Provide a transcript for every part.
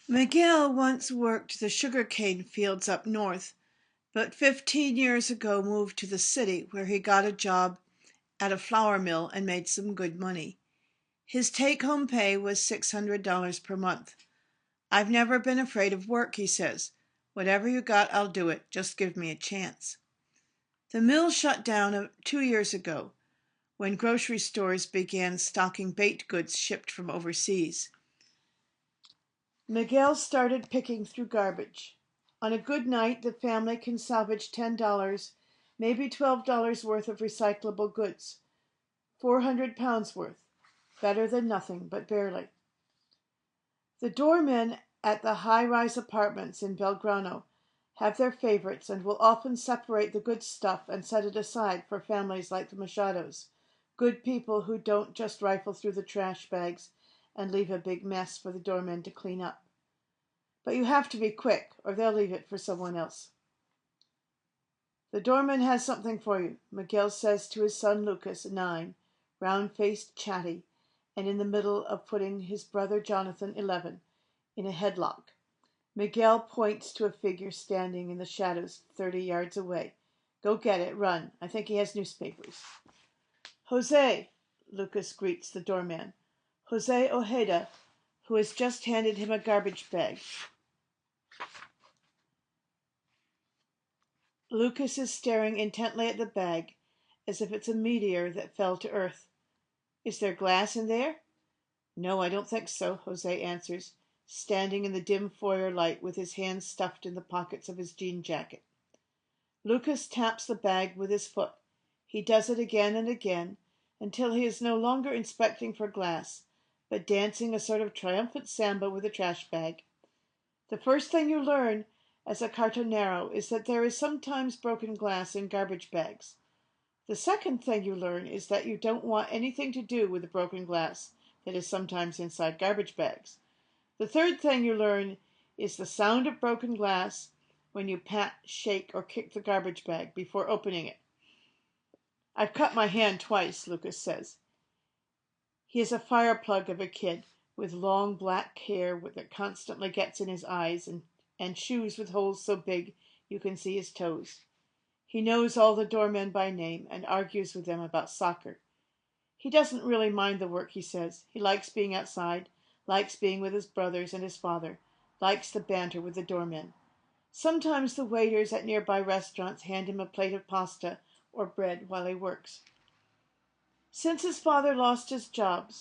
Miguel once worked the sugarcane fields up north, but 15 years ago moved to the city where he got a job at a flour mill and made some good money. His take-home pay was $600 per month. "I've never been afraid of work," he says. "Whatever you got, I'll do it. Just give me a chance." The mill shut down 2 years ago when grocery stores began stocking baked goods shipped from overseas. Miguel started picking through garbage. On a good night, the family can salvage $10, maybe $12 worth of recyclable goods. 400 pounds worth. Better than nothing, but barely. The doormen at the high-rise apartments in Belgrano have their favorites and will often separate the good stuff and set it aside for families like the Machados, good people who don't just rifle through the trash bags and leave a big mess for the doormen to clean up. But you have to be quick, or they'll leave it for someone else. "The doorman has something for you," Miguel says to his son Lucas, 9, round-faced, chatty, and in the middle of putting his brother Jonathan, 11, in a headlock. Miguel points to a figure standing in the shadows 30 yards away. "Go get it, run. I think he has newspapers." "Jose," Lucas greets the doorman. Jose Ojeda, who has just handed him a garbage bag. Lucas is staring intently at the bag, as if it's a meteor that fell to earth. "Is there glass in there?" "No, I don't think so," Jose answers, standing in the dim foyer light with his hands stuffed in the pockets of his jean jacket. Lucas taps the bag with his foot. He does it again and again, until he is no longer inspecting for glass, but dancing a sort of triumphant samba with a trash bag. The first thing you learn as a cartonero is that there is sometimes broken glass in garbage bags. The second thing you learn is that you don't want anything to do with the broken glass that is sometimes inside garbage bags. The third thing you learn is the sound of broken glass when you pat, shake, or kick the garbage bag before opening it. "I've cut my hand twice," Lucas says. He is a fireplug of a kid with long black hair that constantly gets in his eyes and shoes with holes so big you can see his toes. He knows all the doormen by name and argues with them about soccer. He doesn't really mind the work, he says. He likes being outside, likes being with his brothers and his father, likes the banter with the doormen. Sometimes the waiters at nearby restaurants hand him a plate of pasta or bread while he works. Since his father lost his job,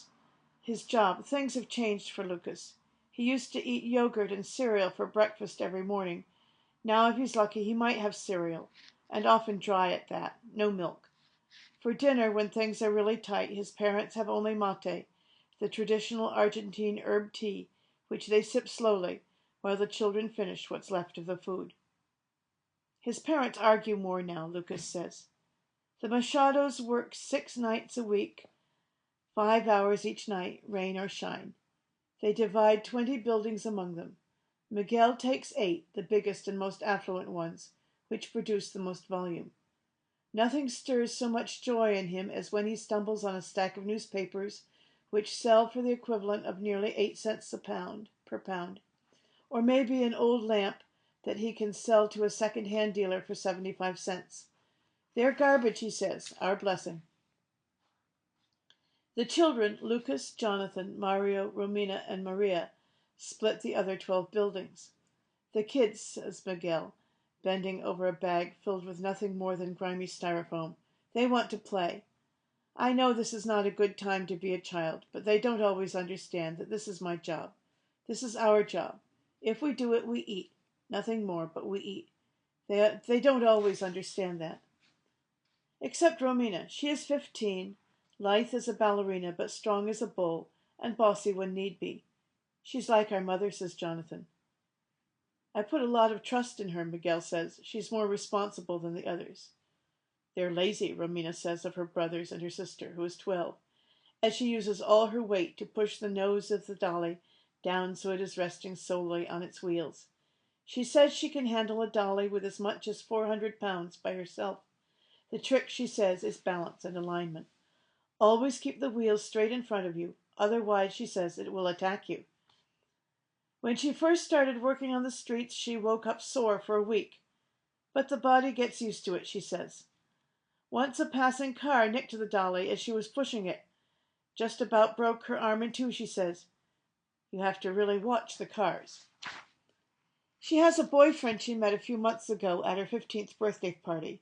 things have changed for Lucas. He used to eat yogurt and cereal for breakfast every morning. Now, if he's lucky, he might have cereal, and often dry at that, no milk. For dinner, when things are really tight, his parents have only mate, the traditional Argentine herb tea, which they sip slowly while the children finish what's left of the food. His parents argue more now, Lucas says. The Machados work 6 nights a week, 5 hours each night, rain or shine. They divide 20 buildings among them. Miguel takes 8, the biggest and most affluent ones, which produce the most volume. Nothing stirs so much joy in him as when he stumbles on a stack of newspapers which sell for the equivalent of nearly 8 cents per pound, or maybe an old lamp that he can sell to a second-hand dealer for 75 cents. They're garbage, he says, our blessing. The children, Lucas, Jonathan, Mario, Romina, and Maria, split the other 12 buildings. "The kids," says Miguel, bending over a bag filled with nothing more than grimy styrofoam. "They want to play. I know this is not a good time to be a child, but they don't always understand that this is my job. This is our job. If we do it, we eat. Nothing more, but we eat. They don't always understand that." Except Romina. She is 15, lithe as a ballerina, but strong as a bull, and bossy when need be. "She's like our mother," says Jonathan. "I put a lot of trust in her," Miguel says. "She's more responsible than the others." "They're lazy," Romina says of her brothers and her sister, who is 12, as she uses all her weight to push the nose of the dolly down so it is resting solely on its wheels. She says she can handle a dolly with as much as 400 pounds by herself. The trick, she says, is balance and alignment. Always keep the wheels straight in front of you, otherwise, she says, it will attack you. When she first started working on the streets, she woke up sore for a week. But the body gets used to it, she says. Once a passing car nicked the dolly as she was pushing it. Just about broke her arm in two, she says. You have to really watch the cars. She has a boyfriend she met a few months ago at her 15th birthday party.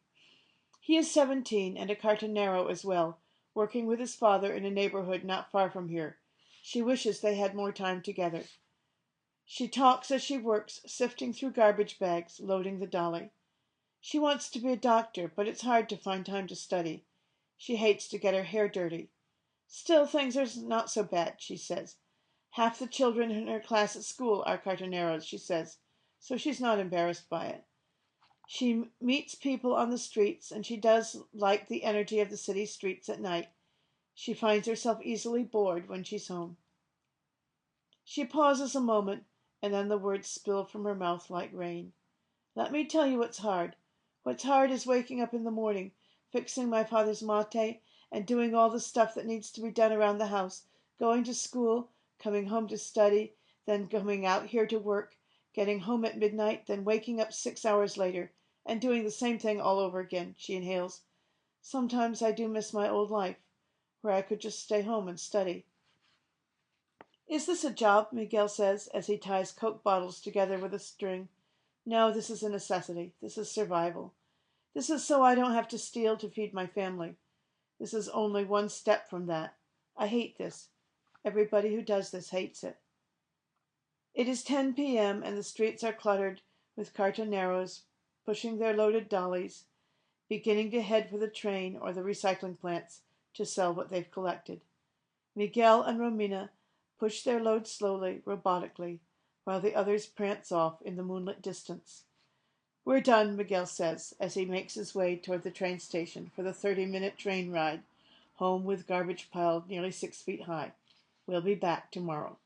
He is 17 and a cartonero as well, working with his father in a neighborhood not far from here. She wishes they had more time together. She talks as she works, sifting through garbage bags, loading the dolly. She wants to be a doctor, but it's hard to find time to study. She hates to get her hair dirty. Still, things are not so bad, she says. Half the children in her class at school are cartoneros, she says, so she's not embarrassed by it. She meets people on the streets, and she does like the energy of the city streets at night. She finds herself easily bored when she's home. She pauses a moment, and then the words spill from her mouth like rain. Let me tell you what's hard. What's hard is waking up in the morning, fixing my father's mate, and doing all the stuff that needs to be done around the house, going to school, coming home to study, then coming out here to work, getting home at midnight, then waking up 6 hours later, and doing the same thing all over again, she inhales. Sometimes I do miss my old life, where I could just stay home and study. Is this a job? Miguel says as he ties Coke bottles together with a string. No, this is a necessity. This is survival. This is so I don't have to steal to feed my family. This is only one step from that. I hate this. Everybody who does this hates it. It is 10 p.m. and the streets are cluttered with cartoneros pushing their loaded dollies, beginning to head for the train or the recycling plants to sell what they've collected. Miguel and Romina push their load slowly, robotically, while the others prance off in the moonlit distance. We're done, Miguel says, as he makes his way toward the train station for the 30-minute train ride home with garbage piled nearly 6 feet high. We'll be back tomorrow.